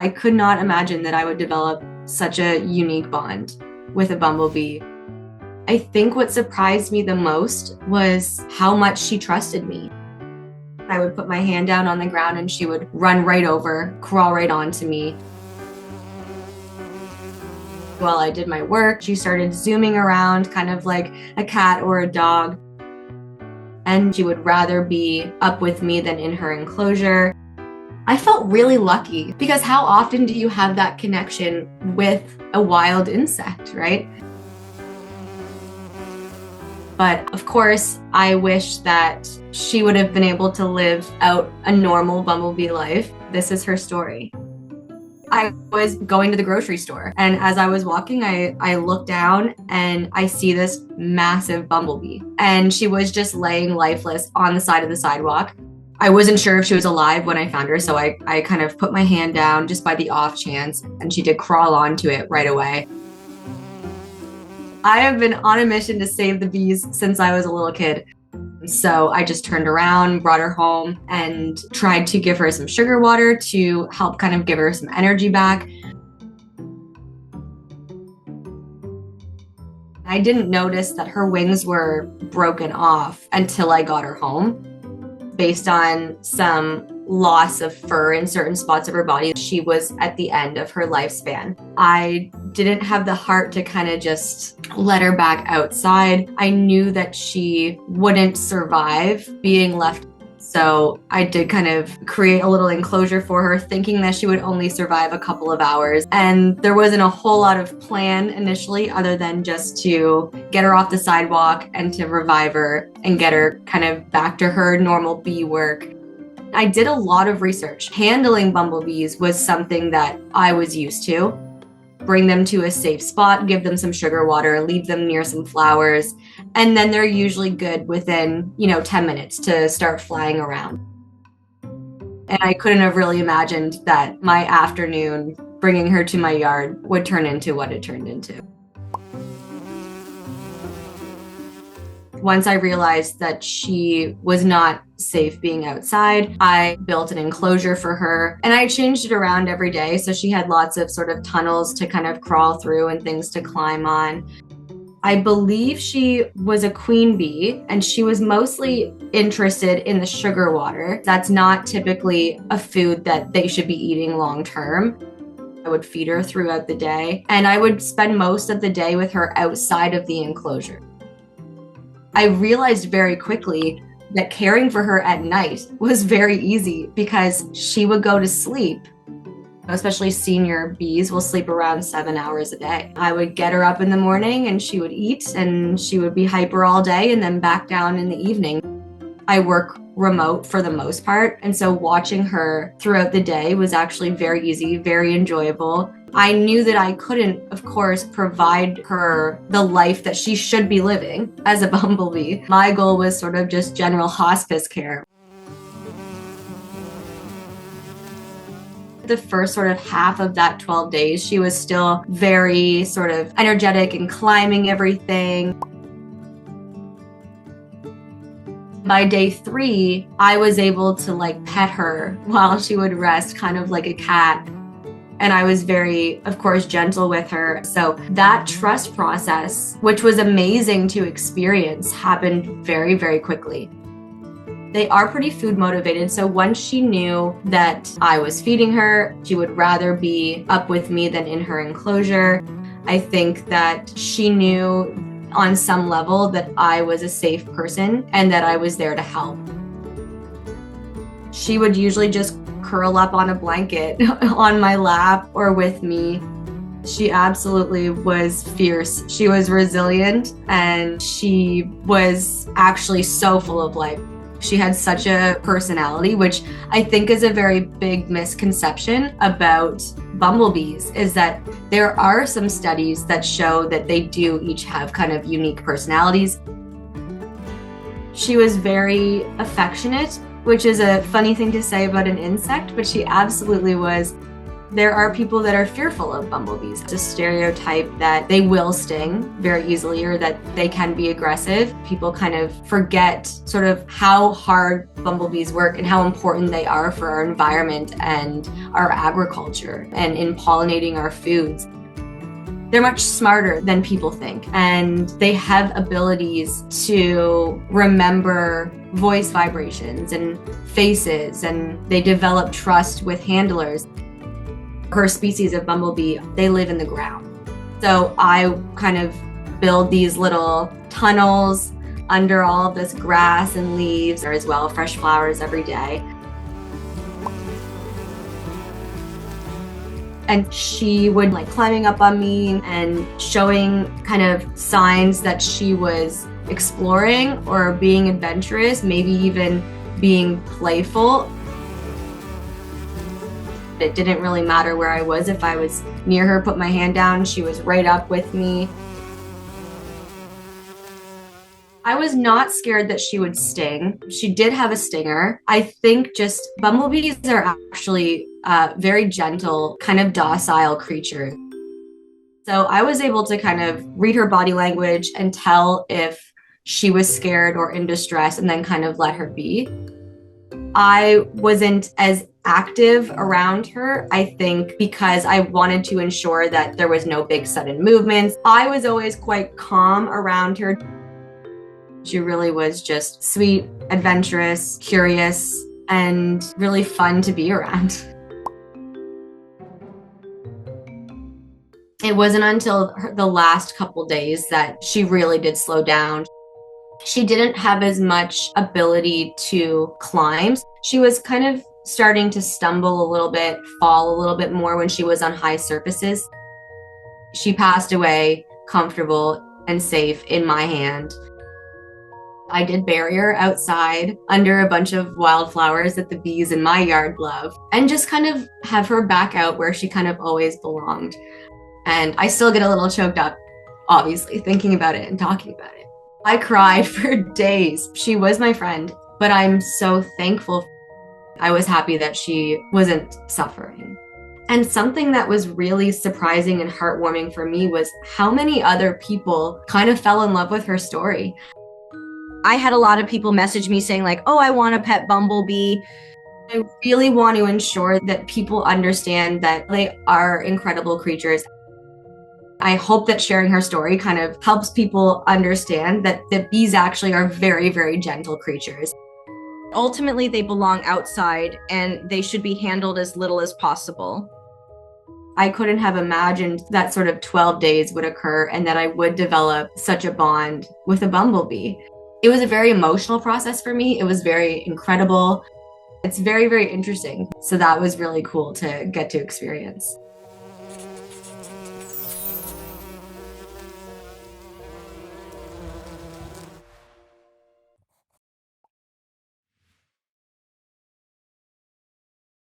I could not imagine that I would develop such a unique bond with a bumblebee. I think what surprised me the most was how much she trusted me. I would put my hand down on the ground and she would run right over, crawl right onto me. While I did my work, she started zooming around kind of like a cat or a dog. And she would rather be up with me than in her enclosure. I felt really lucky because how often do you have that connection with a wild insect, right? But of course, I wish that she would have been able to live out a normal bumblebee life. This is her story. I was going to the grocery store, and as I was walking, I looked down and I see this massive bumblebee, and she was just laying lifeless on the side of the sidewalk. I wasn't sure if she was alive when I found her, so I kind of put my hand down just by the off chance, and she did crawl onto it right away. I have been on a mission to save the bees since I was a little kid. So I just turned around, brought her home, and tried to give her some sugar water to help kind of give her some energy back. I didn't notice that her wings were broken off until I got her home. Based on some loss of fur in certain spots of her body, she was at the end of her lifespan. I didn't have the heart to kind of just let her back outside. I knew that she wouldn't survive being left. So I did kind of create a little enclosure for her, thinking that she would only survive a couple of hours. And there wasn't a whole lot of plan initially, other than just to get her off the sidewalk and to revive her and get her kind of back to her normal bee work. I did a lot of research. Handling bumblebees was something that I was used to. Bring them to a safe spot, give them some sugar water, leave them near some flowers, and then they're usually good within, 10 minutes to start flying around. And I couldn't have really imagined that my afternoon bringing her to my yard would turn into what it turned into. Once I realized that she was not safe being outside, I built an enclosure for her, and I changed it around every day. So she had lots of sort of tunnels to kind of crawl through and things to climb on. I believe she was a queen bee, and she was mostly interested in the sugar water. That's not typically a food that they should be eating long term. I would feed her throughout the day, and I would spend most of the day with her outside of the enclosure. I realized very quickly that caring for her at night was very easy because she would go to sleep. Especially senior bees will sleep around 7 hours a day. I would get her up in the morning and she would eat and she would be hyper all day and then back down in the evening. I work remote for the most part, and so watching her throughout the day was actually very easy, very enjoyable. I knew that I couldn't, of course, provide her the life that she should be living as a bumblebee. My goal was sort of just general hospice care. The first sort of half of that 12 days, she was still very sort of energetic and climbing everything. By day 3, I was able to pet her while she would rest, kind of like a cat. And I was very, of course, gentle with her. So that trust process, which was amazing to experience, happened very, very quickly. They are pretty food motivated. So once she knew that I was feeding her, she would rather be up with me than in her enclosure. I think that she knew on some level that I was a safe person and that I was there to help. She would usually just curl up on a blanket on my lap or with me. She absolutely was fierce. She was resilient, and she was actually so full of life. She had such a personality, which I think is a very big misconception about bumblebees, is that there are some studies that show that they do each have kind of unique personalities. She was very affectionate, which is a funny thing to say about an insect, but she absolutely was. There are people that are fearful of bumblebees. It's a stereotype that they will sting very easily or that they can be aggressive. People kind of forget sort of how hard bumblebees work and how important they are for our environment and our agriculture and in pollinating our foods. They're much smarter than people think, and they have abilities to remember voice vibrations and faces, and they develop trust with handlers. Her species of bumblebee, they live in the ground. So I kind of build these little tunnels under all of this grass and leaves, or as well fresh flowers every day. And she would like climbing up on me and showing kind of signs that she was exploring or being adventurous, maybe even being playful. It didn't really matter where I was. If I was near her, put my hand down, she was right up with me. I was not scared that she would sting. She did have a stinger. I think just bumblebees are actually very gentle, kind of docile creatures. So I was able to kind of read her body language and tell if she was scared or in distress and then kind of let her be. I wasn't as active around her, I think, because I wanted to ensure that there was no big sudden movements. I was always quite calm around her. She really was just sweet, adventurous, curious, and really fun to be around. It wasn't until the last couple days that she really did slow down. She didn't have as much ability to climb. She was kind of starting to stumble a little bit, fall a little bit more when she was on high surfaces. She passed away comfortable and safe in my hand. I did bury her outside under a bunch of wildflowers that the bees in my yard love, and just kind of have her back out where she kind of always belonged. And I still get a little choked up, obviously, thinking about it and talking about it. I cried for days. She was my friend, but I'm so thankful. I was happy that she wasn't suffering. And something that was really surprising and heartwarming for me was how many other people kind of fell in love with her story. I had a lot of people message me saying like, oh, I want a pet bumblebee. I really want to ensure that people understand that they are incredible creatures. I hope that sharing her story kind of helps people understand that bees actually are very, very gentle creatures. Ultimately, they belong outside and they should be handled as little as possible. I couldn't have imagined that sort of 12 days would occur and that I would develop such a bond with a bumblebee. It was a very emotional process for me. It was very incredible. It's very, very interesting. So that was really cool to get to experience.